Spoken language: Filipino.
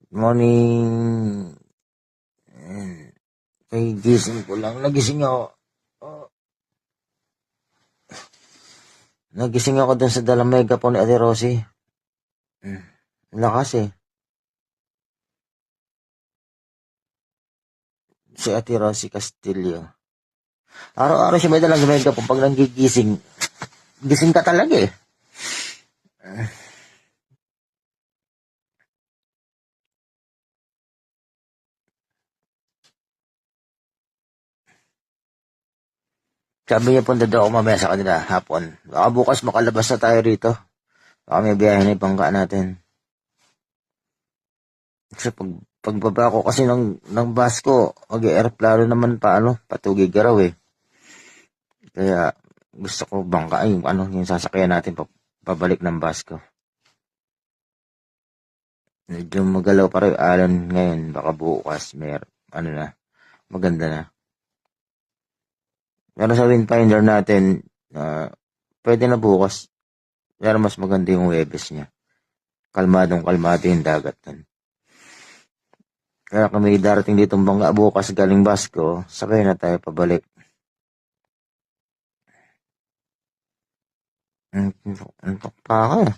Morning. Kay gising ko lang. Nagising ako. Oh, nagising ako dun sa Dalamega po ni Ate Rosie. Lakas eh. Si Ate Rosie Castillo. Araw-araw siya may dalang mega po. Pag nanggigising, gising ka talaga eh. Sabi niya punta daw ako mamaya sa kanila hapon. Baka bukas makalabas na tayo rito. Baka may biyahe na ibangka natin. Kasi pagbaba ko kasi ng bus ko, mag-aeroplano naman patugig raw eh. Kaya gusto ko bangka yung sasakyan natin pabalik ng bus ko. Medyo magalaw pa rin alon ngayon. Baka bukas maganda na. Pero sa Windfinder natin, pwede na bukas. Pero mas maganda yung Webes niya. Kalmado yung dagat nun. Kaya kami darating ditong bangka bukas galing Basco, sakay na tayo pabalik. Antok pa ako eh.